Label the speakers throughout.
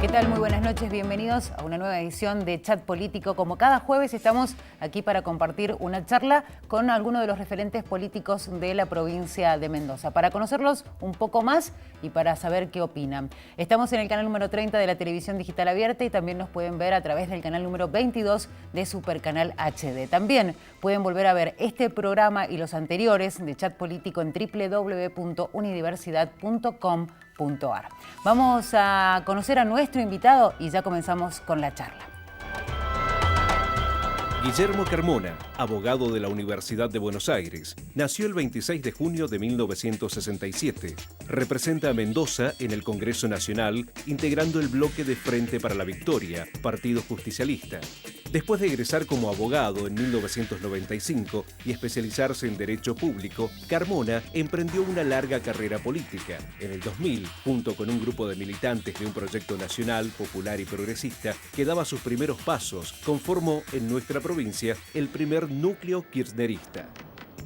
Speaker 1: ¿Qué tal? Muy buenas noches, bienvenidos a una nueva edición de Chat Político. Como cada jueves estamos aquí para compartir una charla con algunos de los referentes políticos de la provincia de Mendoza, para conocerlos un poco más y para saber qué opinan. Estamos en el canal número 30 de la televisión digital abierta y también nos pueden ver a través del canal número 22 de Supercanal HD. También pueden volver a ver este programa y los anteriores de Chat Político en www.unidiversidad.com.ar. Vamos a conocer a nuestro invitado y ya comenzamos con la charla.
Speaker 2: Guillermo Carmona, abogado de la Universidad de Buenos Aires, nació el 26 de junio de 1967. Representa a Mendoza en el Congreso Nacional, integrando el bloque de Frente para la Victoria, Partido Justicialista. Después de egresar como abogado en 1995 y especializarse en Derecho Público, Carmona emprendió una larga carrera política. En el 2000, junto con un grupo de militantes de un proyecto nacional, popular y progresista que daba sus primeros pasos, conformó en nuestra provincia el primer núcleo kirchnerista.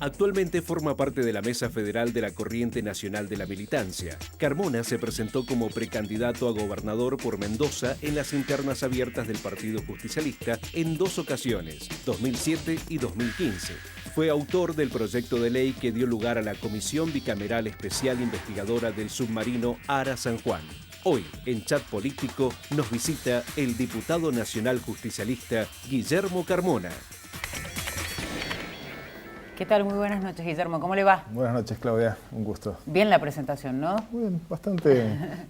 Speaker 2: Actualmente forma parte de la Mesa Federal de la Corriente Nacional de la Militancia. Carmona se presentó como precandidato a gobernador por Mendoza en las internas abiertas del Partido Justicialista en dos ocasiones, 2007 y 2015. Fue autor del proyecto de ley que dio lugar a la Comisión Bicameral Especial Investigadora del Submarino Ara San Juan. Hoy, en Chat Político, nos visita el diputado nacional justicialista Guillermo Carmona.
Speaker 1: ¿Qué tal? Muy buenas noches, Guillermo. ¿Cómo le va?
Speaker 3: Buenas noches, Claudia. Un gusto.
Speaker 1: Bien la presentación, ¿no?
Speaker 3: Muy bien, bastante.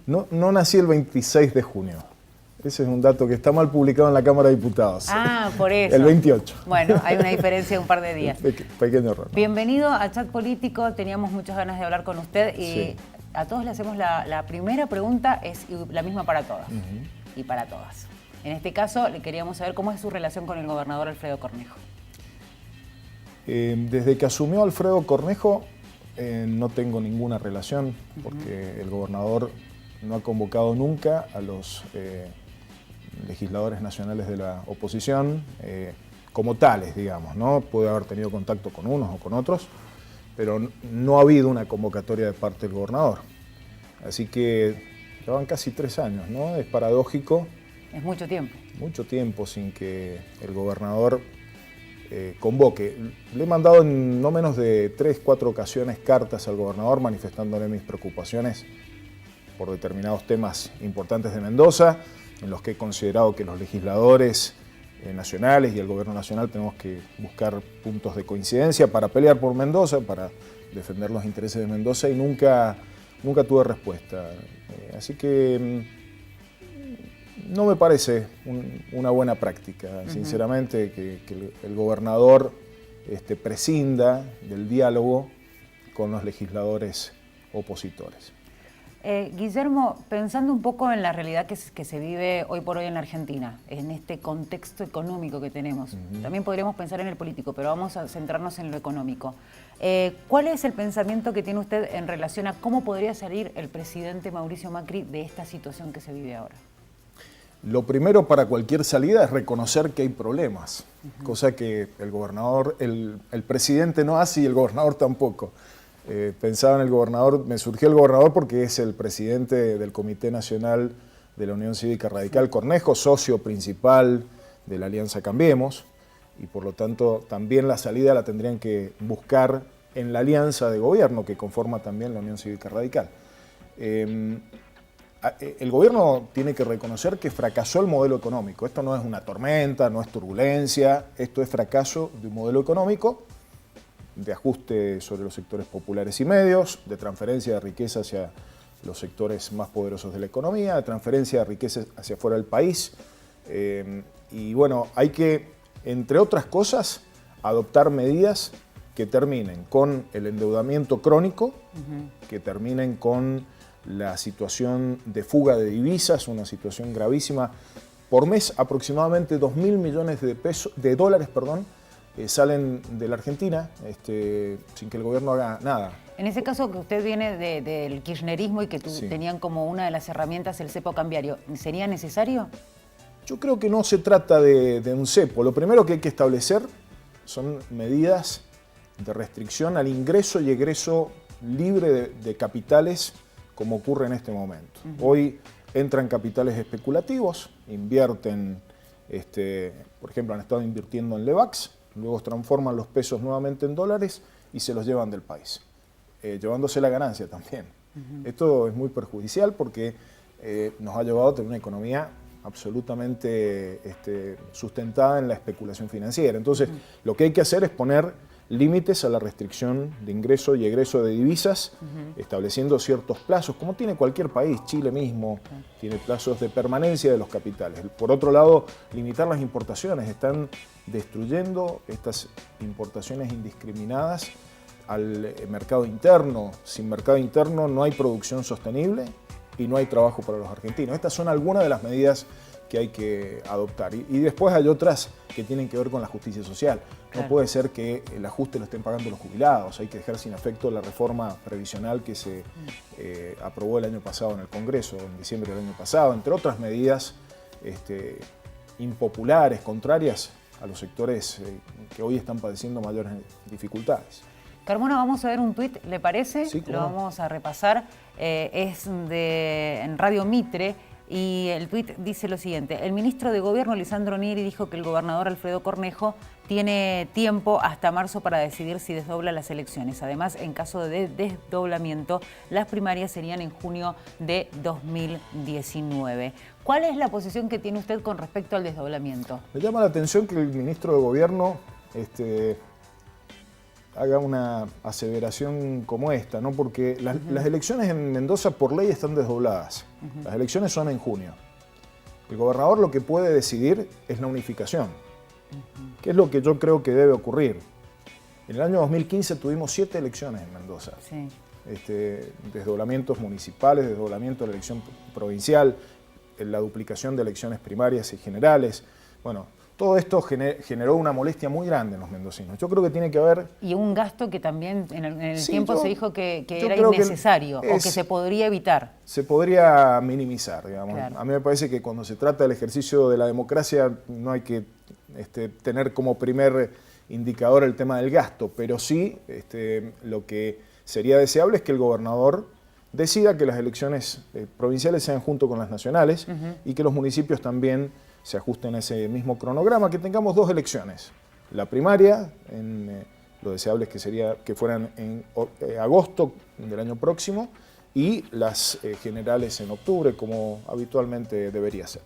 Speaker 3: No nací el 26 de junio. Ese es un dato que está mal publicado en la Cámara de Diputados.
Speaker 1: Ah, por eso.
Speaker 3: El 28.
Speaker 1: Bueno, hay una diferencia de un par de días.
Speaker 3: Pequeño error.
Speaker 1: Bienvenido a Chat Político. Teníamos muchas ganas de hablar con usted y sí, a todos le hacemos la primera pregunta, es la misma para todas y para todas. En este caso, le queríamos saber cómo es su relación con el gobernador Alfredo Cornejo.
Speaker 3: Desde que asumió Alfredo Cornejo no tengo ninguna relación porque el gobernador no ha convocado nunca a los legisladores nacionales de la oposición como tales, digamos, ¿no? Puede haber tenido contacto con unos o con otros, pero no ha habido una convocatoria de parte del gobernador. Así que ya van casi 3 años, ¿no? Es paradójico.
Speaker 1: Es mucho tiempo.
Speaker 3: Mucho tiempo sin que el gobernador convoque. Le he mandado en no menos de 3-4 ocasiones cartas al gobernador manifestándole mis preocupaciones por determinados temas importantes de Mendoza, en los que he considerado que los legisladores nacionales y el gobierno nacional tenemos que buscar puntos de coincidencia para pelear por Mendoza, para defender los intereses de Mendoza, y nunca tuve respuesta. Así que no me parece una buena práctica, sinceramente, que el gobernador prescinda del diálogo con los legisladores opositores.
Speaker 1: Guillermo, pensando un poco en la realidad que se vive hoy por hoy en la Argentina, en este contexto económico que tenemos, también podríamos pensar en el político, pero vamos a centrarnos en lo económico. ¿Cuál es el pensamiento que tiene usted en relación a cómo podría salir el presidente Mauricio Macri de esta situación que se vive ahora?
Speaker 3: Lo primero para cualquier salida es reconocer que hay problemas, cosa que el gobernador, el presidente no hace y el gobernador tampoco. Pensaba en el gobernador, me surgió el gobernador porque es el presidente del Comité Nacional de la Unión Cívica Radical Cornejo, socio principal de la Alianza Cambiemos, y por lo tanto también la salida la tendrían que buscar en la alianza de gobierno que conforma también la Unión Cívica Radical. El gobierno tiene que reconocer que fracasó el modelo económico. Esto no es una tormenta, no es turbulencia, esto es fracaso de un modelo económico, de ajuste sobre los sectores populares y medios, de transferencia de riqueza hacia los sectores más poderosos de la economía, de transferencia de riqueza hacia fuera del país. Y bueno, hay que, entre otras cosas, adoptar medidas que terminen con el endeudamiento crónico, que terminen con la situación de fuga de divisas, una situación gravísima. Por mes aproximadamente 2.000 millones de dólares salen de la Argentina sin que el gobierno haga nada.
Speaker 1: En ese caso que usted viene del kirchnerismo y que tenían como una de las herramientas el cepo cambiario, ¿sería necesario?
Speaker 3: Yo creo que no se trata de un cepo. Lo primero que hay que establecer son medidas de restricción al ingreso y egreso libre de capitales, como ocurre en este momento. Hoy entran capitales especulativos, invierten, por ejemplo, han estado invirtiendo en Levax, luego transforman los pesos nuevamente en dólares y se los llevan del país, llevándose la ganancia también. Esto es muy perjudicial porque nos ha llevado a tener una economía absolutamente sustentada en la especulación financiera. Entonces, lo que hay que hacer es poner límites a la restricción de ingreso y egreso de divisas, estableciendo ciertos plazos, como tiene cualquier país. Chile mismo tiene plazos de permanencia de los capitales. Por otro lado, limitar las importaciones. Están destruyendo estas importaciones indiscriminadas al mercado interno. Sin mercado interno no hay producción sostenible y no hay trabajo para los argentinos. Estas son algunas de las medidas que hay que adoptar. Y después hay otras que tienen que ver con la justicia social. No puede ser que el ajuste lo estén pagando los jubilados. Hay que dejar sin efecto la reforma previsional que se aprobó el año pasado en el Congreso, en diciembre del año pasado, entre otras medidas impopulares, contrarias a los sectores que hoy están padeciendo mayores dificultades.
Speaker 1: Carmona, vamos a ver un tuit, ¿le parece?
Speaker 3: Sí,
Speaker 1: lo vamos a repasar. Es en Radio Mitre. Y el tuit dice lo siguiente: el ministro de Gobierno, Lisandro Neri, dijo que el gobernador Alfredo Cornejo tiene tiempo hasta marzo para decidir si desdobla las elecciones. Además, en caso de desdoblamiento, las primarias serían en junio de 2019. ¿Cuál es la posición que tiene usted con respecto al desdoblamiento?
Speaker 3: Me llama la atención que el ministro de Gobierno haga una aseveración como esta, ¿no? Porque las elecciones en Mendoza por ley están desdobladas. Las elecciones son en junio. El gobernador lo que puede decidir es la unificación, que es lo que yo creo que debe ocurrir. En el año 2015 tuvimos 7 elecciones en Mendoza. Sí. Desdoblamientos municipales, desdoblamiento de la elección provincial, la duplicación de elecciones primarias y generales. Bueno, todo esto generó una molestia muy grande en los mendocinos. Yo creo que tiene que haber...
Speaker 1: Y un gasto que también en el tiempo se dijo que era innecesario o que se podría evitar.
Speaker 3: Se podría minimizar, digamos.
Speaker 1: Claro.
Speaker 3: A mí me parece que cuando se trata del ejercicio de la democracia no hay que tener como primer indicador el tema del gasto, pero sí lo que sería deseable es que el gobernador decida que las elecciones provinciales sean junto con las nacionales y que los municipios también se ajusten a ese mismo cronograma, que tengamos 2 elecciones. La primaria, lo deseable es que fueran en agosto del año próximo, y las generales en octubre, como habitualmente debería ser.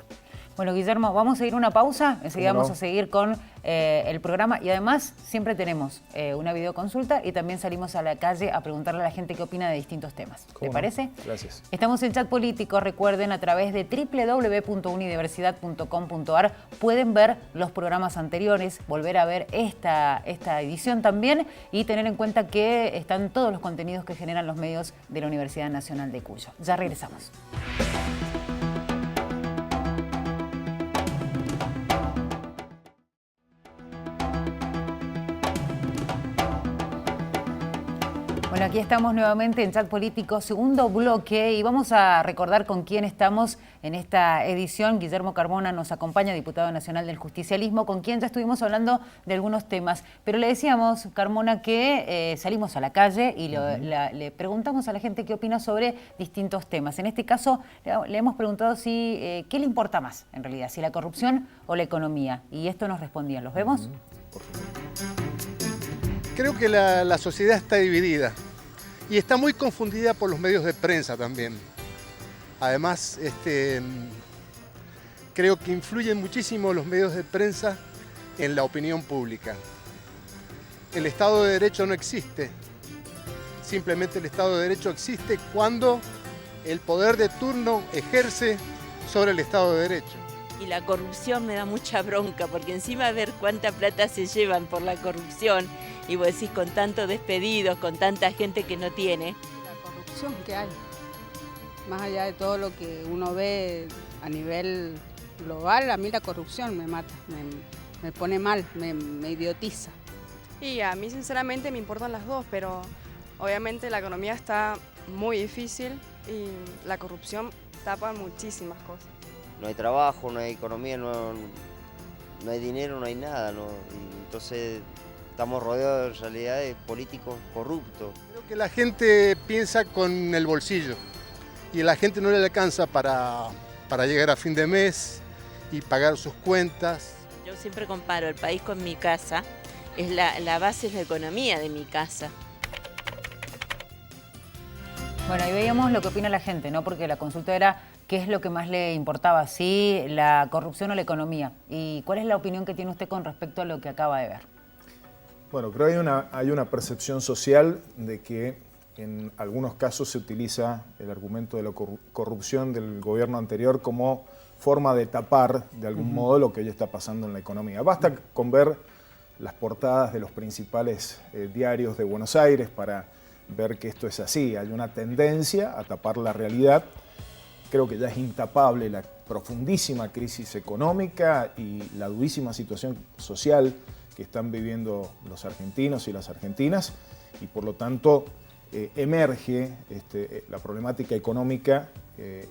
Speaker 1: Bueno, Guillermo, vamos a ir a una pausa, enseguida vamos a seguir con el programa y además siempre tenemos una videoconsulta y también salimos a la calle a preguntarle a la gente qué opina de distintos temas. ¿Te parece?
Speaker 3: Gracias.
Speaker 1: Estamos en Chat Político, recuerden, a través de www.unidiversidad.com.ar pueden ver los programas anteriores, volver a ver esta edición también y tener en cuenta que están todos los contenidos que generan los medios de la Universidad Nacional de Cuyo. Ya regresamos. Bueno, aquí estamos nuevamente en Chat Político, segundo bloque, y vamos a recordar con quién estamos en esta edición. Guillermo Carmona nos acompaña, diputado nacional del justicialismo, con quien ya estuvimos hablando de algunos temas. Pero le decíamos, Carmona, que salimos a la calle y le preguntamos a la gente qué opina sobre distintos temas. En este caso, le hemos preguntado qué le importa más, en realidad, si la corrupción o la economía. Y esto nos respondían. ¿Los vemos?
Speaker 4: Creo que la sociedad está dividida y está muy confundida por los medios de prensa también. Además, creo que influyen muchísimo los medios de prensa en la opinión pública. El Estado de Derecho no existe. Simplemente el Estado de Derecho existe cuando el poder de turno ejerce sobre el Estado de Derecho.
Speaker 5: Y la corrupción me da mucha bronca, porque encima ver cuánta plata se llevan por la corrupción, y vos decís con tantos despedidos, con tanta gente que no tiene.
Speaker 6: La corrupción que hay, más allá de todo lo que uno ve a nivel global, a mí la corrupción me mata, me pone mal, me idiotiza.
Speaker 7: Y a mí sinceramente me importan las dos, pero obviamente la economía está muy difícil y la corrupción tapa muchísimas cosas.
Speaker 8: No hay trabajo, no hay economía, no hay dinero, no hay nada, ¿no? Y entonces estamos rodeados de realidades políticos corruptos.
Speaker 4: Creo que la gente piensa con el bolsillo y a la gente no le alcanza para para llegar a fin de mes y pagar sus cuentas.
Speaker 5: Yo siempre comparo el país con mi casa, es la base es la economía de mi casa.
Speaker 1: Bueno, ahí veíamos lo que opina la gente, ¿no? Porque la consulta era qué es lo que más le importaba, si la corrupción o la economía. ¿Y cuál es la opinión que tiene usted con respecto a lo que acaba de ver?
Speaker 3: Bueno, creo que hay una percepción social de que en algunos casos se utiliza el argumento de la corrupción del gobierno anterior como forma de tapar de algún modo lo que hoy está pasando en la economía. Basta con ver las portadas de los principales diarios de Buenos Aires para ver que esto es así. Hay una tendencia a tapar la realidad. Creo que ya es intapable la profundísima crisis económica y la durísima situación social que están viviendo los argentinos y las argentinas, y por lo tanto emerge la problemática económica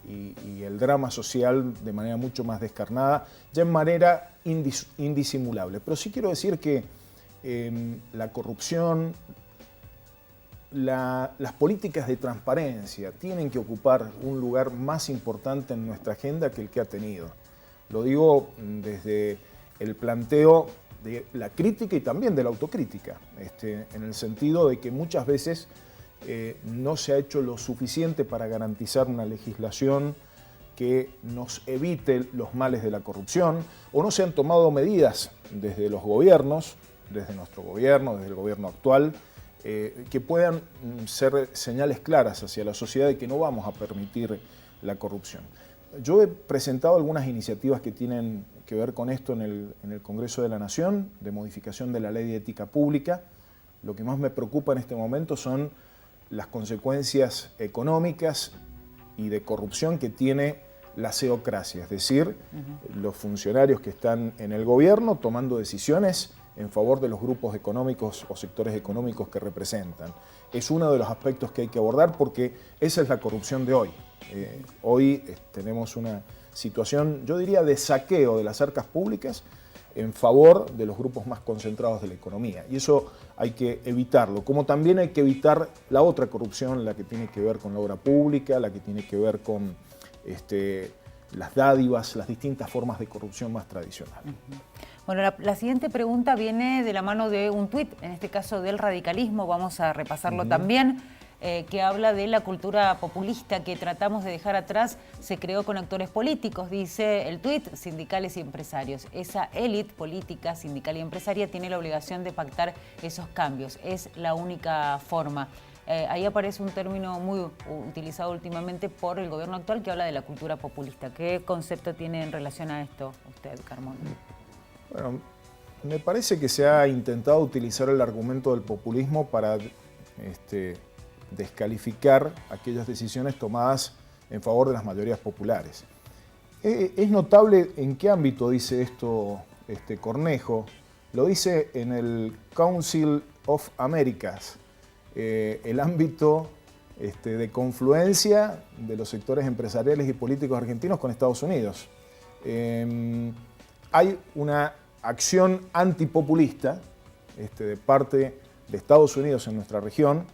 Speaker 3: y el drama social de manera mucho más descarnada, ya en manera indisimulable. Pero sí quiero decir que la corrupción, las políticas de transparencia tienen que ocupar un lugar más importante en nuestra agenda que el que ha tenido. Lo digo desde el planteo de la crítica y también de la autocrítica, en el sentido de que muchas veces no se ha hecho lo suficiente para garantizar una legislación que nos evite los males de la corrupción, o no se han tomado medidas desde los gobiernos, desde nuestro gobierno, desde el gobierno actual, que puedan ser señales claras hacia la sociedad de que no vamos a permitir la corrupción. Yo he presentado algunas iniciativas que tienen que ver con esto en el Congreso de la Nación, de modificación de la Ley de Ética Pública. Lo que más me preocupa en este momento son las consecuencias económicas y de corrupción que tiene la ceocracia, es decir, los funcionarios que están en el gobierno tomando decisiones en favor de los grupos económicos o sectores económicos que representan. Es uno de los aspectos que hay que abordar porque esa es la corrupción de hoy. Hoy tenemos una situación, yo diría, de saqueo de las arcas públicas en favor de los grupos más concentrados de la economía. Y eso hay que evitarlo, como también hay que evitar la otra corrupción, la que tiene que ver con la obra pública, la que tiene que ver con las dádivas, las distintas formas de corrupción más tradicionales.
Speaker 1: Bueno, la siguiente pregunta viene de la mano de un tuit, en este caso del radicalismo, vamos a repasarlo también, que habla de la cultura populista que tratamos de dejar atrás, se creó con actores políticos, dice el tuit, sindicales y empresarios. Esa élite política, sindical y empresaria tiene la obligación de pactar esos cambios, es la única forma. Ahí aparece un término muy utilizado últimamente por el gobierno actual que habla de la cultura populista. ¿Qué concepto tiene en relación a esto usted, Carmona?
Speaker 3: Bueno, me parece que se ha intentado utilizar el argumento del populismo para descalificar aquellas decisiones tomadas en favor de las mayorías populares. Es notable en qué ámbito dice esto Cornejo. Lo dice en el Council of Americas, el ámbito de confluencia de los sectores empresariales y políticos argentinos con Estados Unidos. Hay una acción antipopulista de parte de Estados Unidos en nuestra región,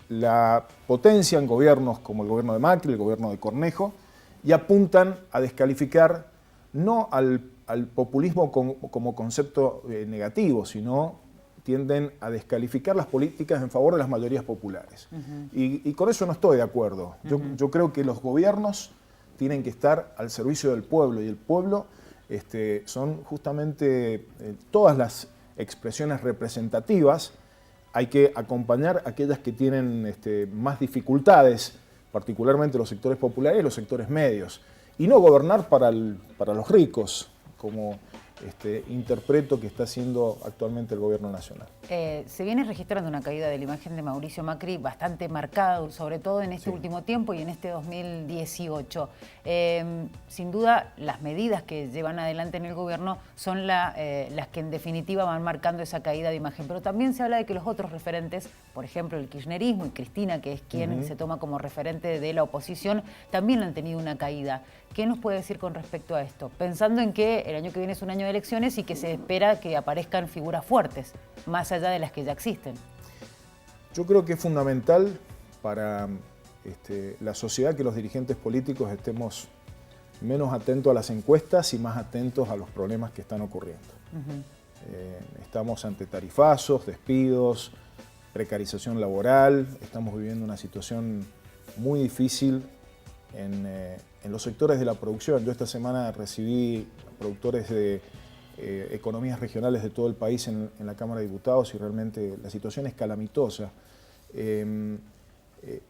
Speaker 3: la potencian gobiernos como el gobierno de Macri, el gobierno de Cornejo, y apuntan a descalificar no al populismo como concepto negativo, sino tienden a descalificar las políticas en favor de las mayorías populares. Y con eso no estoy de acuerdo. Yo creo que los gobiernos tienen que estar al servicio del pueblo, y el pueblo son justamente todas las expresiones representativas. Hay que acompañar a aquellas que tienen más dificultades, particularmente los sectores populares y los sectores medios, y no gobernar para los ricos, como interpreto que está haciendo actualmente el gobierno nacional.
Speaker 1: Se viene registrando una caída de la imagen de Mauricio Macri bastante marcada, sobre todo en este último tiempo y en este 2018. Sin duda, las medidas que llevan adelante en el gobierno son las que en definitiva van marcando esa caída de imagen. Pero también se habla de que los otros referentes, por ejemplo el kirchnerismo y Cristina, que es quien se toma como referente de la oposición, también han tenido una caída. ¿Qué nos puede decir con respecto a esto? Pensando en que el año que viene es un año de elecciones y que se espera que aparezcan figuras fuertes, más allá de las que ya existen.
Speaker 3: Yo creo que es fundamental para la sociedad que los dirigentes políticos estemos menos atentos a las encuestas y más atentos a los problemas que están ocurriendo. Estamos ante tarifazos, despidos, precarización laboral, estamos viviendo una situación muy difícil en los sectores de la producción. Yo esta semana recibí productores de economías regionales de todo el país en la Cámara de Diputados y realmente la situación es calamitosa.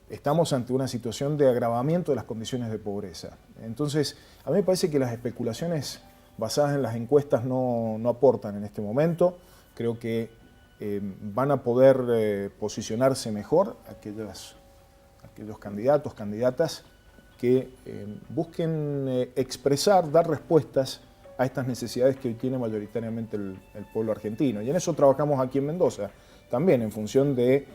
Speaker 3: Estamos ante una situación de agravamiento de las condiciones de pobreza. Entonces, a mí me parece que las especulaciones basadas en las encuestas no aportan en este momento. Creo que van a poder posicionarse mejor aquellos candidatos, candidatas que busquen expresar, dar respuestas a estas necesidades que hoy tiene mayoritariamente el pueblo argentino. Y en eso trabajamos aquí en Mendoza, también en función de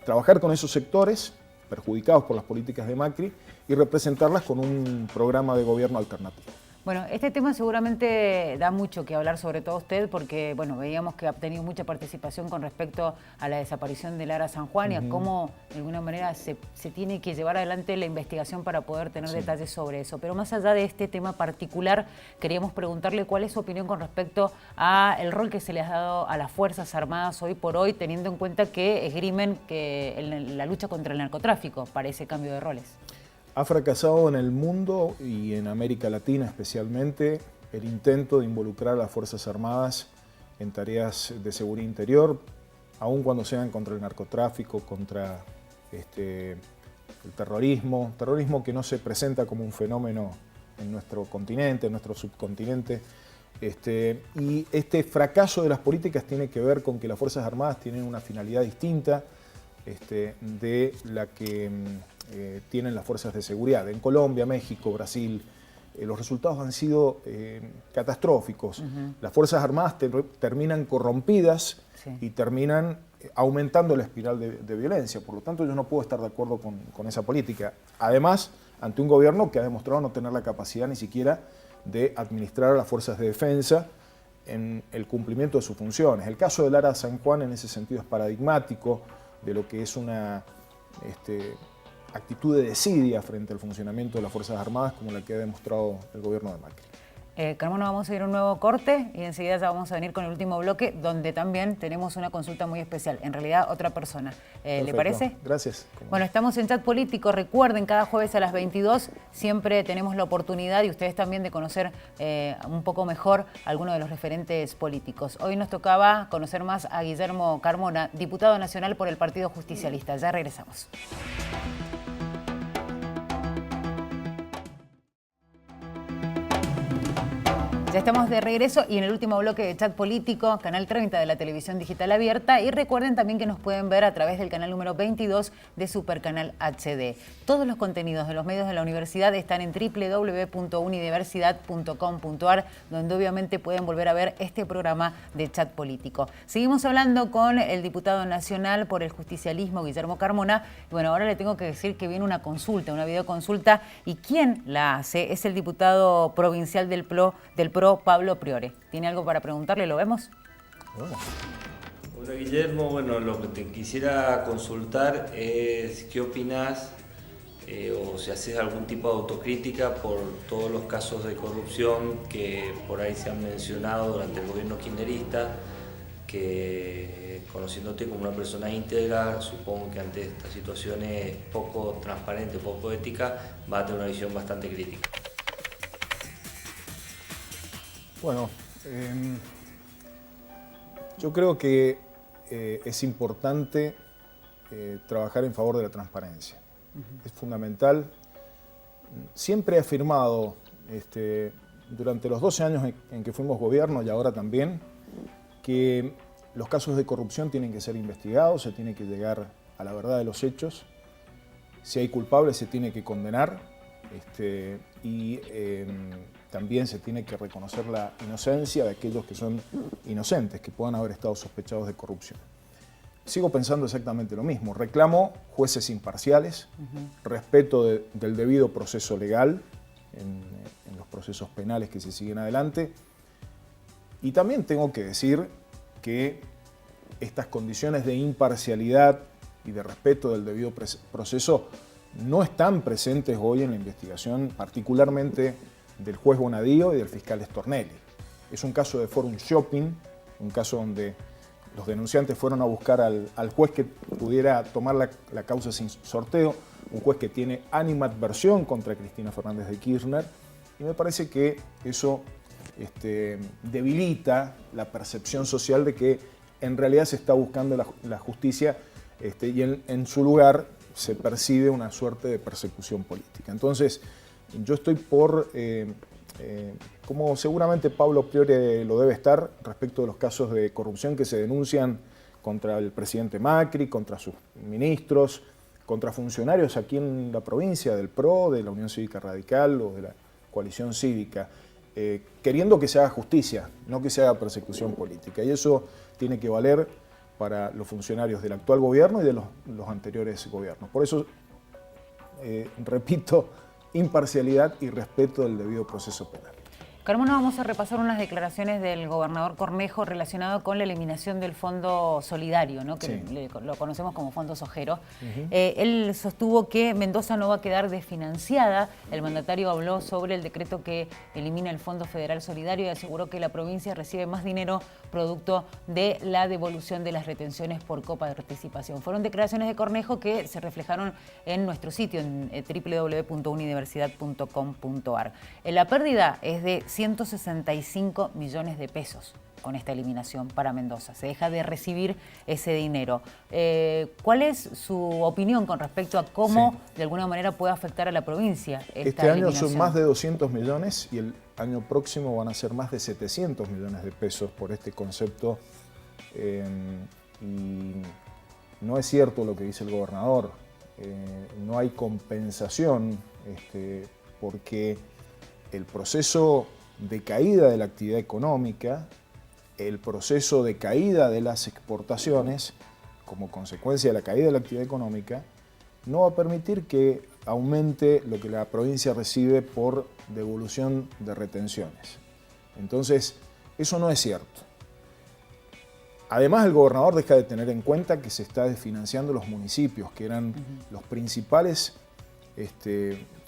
Speaker 3: trabajar con esos sectores perjudicados por las políticas de Macri y representarlas con un programa de gobierno alternativo.
Speaker 1: Bueno, este tema seguramente da mucho que hablar, sobre todo usted, porque bueno, veíamos que ha tenido mucha participación con respecto a la desaparición de Lara San Juan y a cómo de alguna manera se tiene que llevar adelante la investigación para poder tener detalles sobre eso. Pero más allá de este tema particular, queríamos preguntarle cuál es su opinión con respecto al rol que se le ha dado a las Fuerzas Armadas hoy por hoy, teniendo en cuenta que esgrimen que en la lucha contra el narcotráfico para ese cambio de roles.
Speaker 3: Ha fracasado en el mundo y en América Latina especialmente el intento de involucrar a las Fuerzas Armadas en tareas de seguridad interior, aun cuando sean contra el narcotráfico, contra el terrorismo que no se presenta como un fenómeno en nuestro continente, en nuestro subcontinente. Y este fracaso de las políticas tiene que ver con que las Fuerzas Armadas tienen una finalidad distinta de la que tienen las fuerzas de seguridad. En Colombia, México, Brasil, los resultados han sido catastróficos. Las Fuerzas Armadas terminan corrompidas y terminan aumentando la espiral de violencia. Por lo tanto, yo no puedo estar de acuerdo con esa política. Además, ante un gobierno que ha demostrado no tener la capacidad ni siquiera de administrar a las fuerzas de defensa en el cumplimiento de sus funciones. El caso de Lara San Juan en ese sentido es paradigmático de lo que es una actitud de desidia frente al funcionamiento de las Fuerzas Armadas como la que ha demostrado el gobierno de Macri.
Speaker 1: Carmona, vamos a ir a un nuevo corte y enseguida ya vamos a venir con el último bloque, donde también tenemos una consulta muy especial, en realidad otra persona. ¿Le parece?
Speaker 3: Gracias.
Speaker 1: Bueno, estamos en Chat Político. Recuerden, cada jueves a las 22 siempre tenemos la oportunidad, y ustedes también, de conocer un poco mejor a algunos de los referentes políticos. Hoy nos tocaba conocer más a Guillermo Carmona, diputado nacional por el Partido Justicialista. Ya regresamos. Ya estamos de regreso y en el último bloque de Chat Político, Canal 30 de la televisión digital abierta, y recuerden también que nos pueden ver a través del canal número 22 de Supercanal HD. Todos los contenidos de los medios de la universidad están en www.universidad.com.ar, donde obviamente pueden volver a ver este programa de Chat Político. Seguimos hablando con el diputado nacional por el justicialismo, Guillermo Carmona. Y bueno, ahora le tengo que decir que viene una consulta, una videoconsulta, y quien la hace es el diputado provincial del PRO, Pablo Priore. ¿Tiene algo para preguntarle? ¿Lo vemos?
Speaker 9: Hola Guillermo, bueno, lo que te quisiera consultar es qué opinás o si haces algún tipo de autocrítica por todos los casos de corrupción que por ahí se han mencionado durante el gobierno kirchnerista, que conociéndote como una persona íntegra, supongo que ante estas situaciones poco transparentes, poco éticas, va a tener una visión bastante crítica.
Speaker 3: Bueno, yo creo que es importante trabajar en favor de la transparencia. Es fundamental. Siempre he afirmado, durante los 12 años en que fuimos gobierno y ahora también, que los casos de corrupción tienen que ser investigados, se tiene que llegar a la verdad de los hechos. Si hay culpables se tiene que condenar y también se tiene que reconocer la inocencia de aquellos que son inocentes, que puedan haber estado sospechados de corrupción. Sigo pensando exactamente lo mismo. Reclamo jueces imparciales, respeto del debido proceso legal en los procesos penales que se siguen adelante. Y también tengo que decir que estas condiciones de imparcialidad y de respeto del debido proceso no están presentes hoy en la investigación, particularmente del juez Bonadío y del fiscal Stornelli. Es un caso de forum shopping, un caso donde los denunciantes fueron a buscar al juez que pudiera tomar la causa sin sorteo, un juez que tiene animadversión contra Cristina Fernández de Kirchner, y me parece que eso debilita la percepción social de que en realidad se está buscando la justicia y en su lugar se percibe una suerte de persecución política. Entonces, yo estoy por, como seguramente Pablo Priore lo debe estar, respecto de los casos de corrupción que se denuncian contra el presidente Macri, contra sus ministros, contra funcionarios aquí en la provincia, del PRO, de la Unión Cívica Radical o de la Coalición Cívica, queriendo que se haga justicia, no que se haga persecución política. Y eso tiene que valer para los funcionarios del actual gobierno y de los anteriores gobiernos. Por eso, repito, imparcialidad y respeto del debido proceso penal.
Speaker 1: Carmona, vamos a repasar unas declaraciones del gobernador Cornejo relacionado con la eliminación del Fondo Solidario, ¿no? Que lo conocemos como Fondo Sojero. Él sostuvo que Mendoza no va a quedar desfinanciada. El mandatario habló sobre el decreto que elimina el Fondo Federal Solidario y aseguró que la provincia recibe más dinero producto de la devolución de las retenciones por copa de participación. Fueron declaraciones de Cornejo que se reflejaron en nuestro sitio, en www.universidad.com.ar. La pérdida es de 165 millones de pesos con esta eliminación para Mendoza. Se deja de recibir ese dinero. ¿Cuál es su opinión con respecto a cómo de alguna manera puede afectar a la provincia esta
Speaker 3: Este año
Speaker 1: eliminación?
Speaker 3: son más de 200 millones y el año próximo van a ser más de 700 millones de pesos por este concepto. Y no es cierto lo que dice el gobernador. No hay compensación porque el proceso de caída de la actividad económica, el proceso de caída de las exportaciones, como consecuencia de la caída de la actividad económica, no va a permitir que aumente lo que la provincia recibe por devolución de retenciones. Entonces, eso no es cierto. Además, el gobernador deja de tener en cuenta que se está desfinanciando los municipios, que eran los principales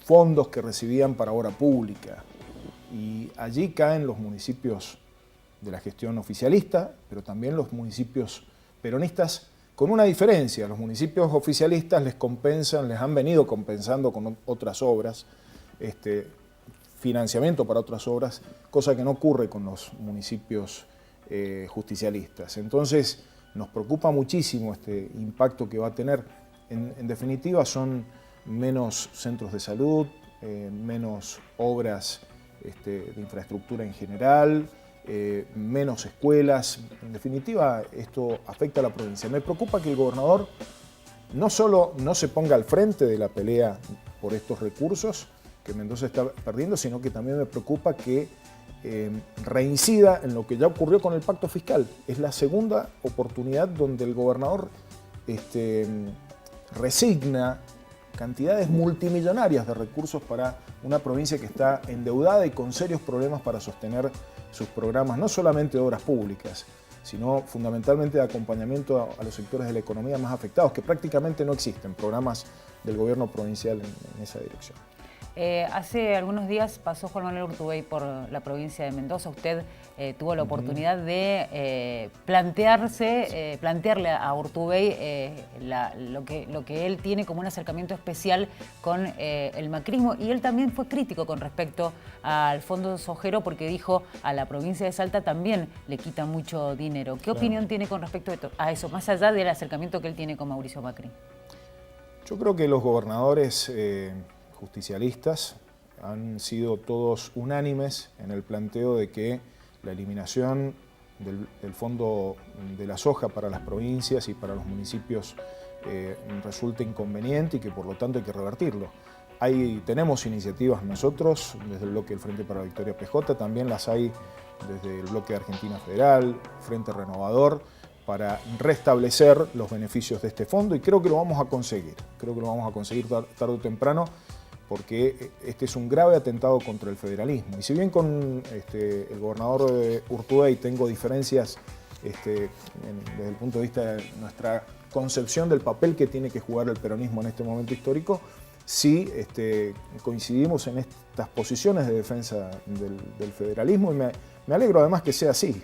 Speaker 3: fondos que recibían para obra pública. Y allí caen los municipios de la gestión oficialista, pero también los municipios peronistas, con una diferencia. Los municipios oficialistas les han venido compensando con otras obras, financiamiento para otras obras, cosa que no ocurre con los municipios justicialistas. Entonces, nos preocupa muchísimo este impacto que va a tener. En definitiva, son menos centros de salud, menos obras de infraestructura en general, menos escuelas. En definitiva, esto afecta a la provincia. Me preocupa que el gobernador no solo no se ponga al frente de la pelea por estos recursos que Mendoza está perdiendo, sino que también me preocupa que reincida en lo que ya ocurrió con el pacto fiscal. Es la segunda oportunidad donde el gobernador resigna cantidades multimillonarias de recursos para una provincia que está endeudada y con serios problemas para sostener sus programas, no solamente de obras públicas, sino fundamentalmente de acompañamiento a los sectores de la economía más afectados, que prácticamente no existen programas del gobierno provincial en esa dirección.
Speaker 1: Hace algunos días pasó Juan Manuel Urtubey por la provincia de Mendoza. Usted tuvo la oportunidad de plantearle a Urtubey lo que él tiene como un acercamiento especial con el macrismo, y él también fue crítico con respecto al Fondo Sojero porque dijo a la provincia de Salta también le quita mucho dinero. ¿Qué opinión tiene con respecto a eso, más allá del acercamiento que él tiene con Mauricio Macri?
Speaker 3: Yo creo que los gobernadores justicialistas han sido todos unánimes en el planteo de que la eliminación del fondo de la soja para las provincias y para los municipios resulta inconveniente y que por lo tanto hay que revertirlo. Tenemos iniciativas nosotros desde el bloque del Frente para la Victoria PJ, también las hay desde el bloque de Argentina Federal, Frente Renovador, para restablecer los beneficios de este fondo, y creo que lo vamos a conseguir. Creo que lo vamos a conseguir tarde o temprano, porque este es un grave atentado contra el federalismo. Y si bien con el gobernador Urtubey tengo diferencias desde el punto de vista de nuestra concepción del papel que tiene que jugar el peronismo en este momento histórico, sí coincidimos en estas posiciones de defensa del federalismo y me alegro además que sea así.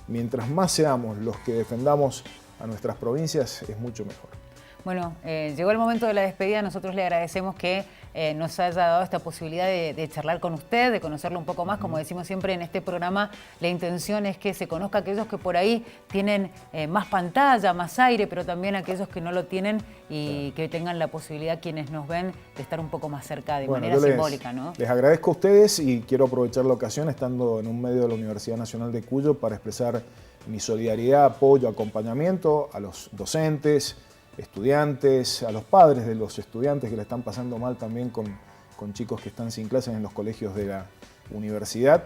Speaker 3: Mientras más seamos los que defendamos a nuestras provincias, es mucho mejor.
Speaker 1: Bueno, llegó el momento de la despedida. Nosotros le agradecemos que nos haya dado esta posibilidad de charlar con usted, de conocerlo un poco más. Como decimos siempre en este programa, la intención es que se conozca a aquellos que por ahí tienen más pantalla, más aire, pero también a aquellos que no lo tienen y que tengan la posibilidad, quienes nos ven, de estar un poco más cerca de manera simbólica, ¿no?
Speaker 3: Les agradezco a ustedes y quiero aprovechar la ocasión, estando en un medio de la Universidad Nacional de Cuyo, para expresar mi solidaridad, apoyo, acompañamiento a los docentes, estudiantes, a los padres de los estudiantes que le están pasando mal también con chicos que están sin clases en los colegios de la universidad,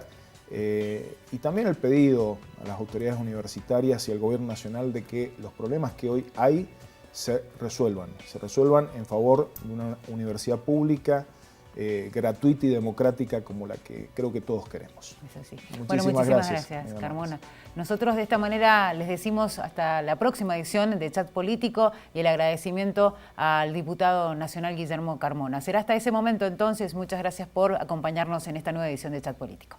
Speaker 3: y también el pedido a las autoridades universitarias y al gobierno nacional de que los problemas que hoy hay se resuelvan en favor de una universidad pública, gratuita y democrática como la que creo que todos queremos.
Speaker 1: Es así. Muchísimas gracias, Carmona. Nosotros de esta manera les decimos hasta la próxima edición de Chat Político y el agradecimiento al diputado nacional Guillermo Carmona. Será hasta ese momento entonces. Muchas gracias por acompañarnos en esta nueva edición de Chat Político.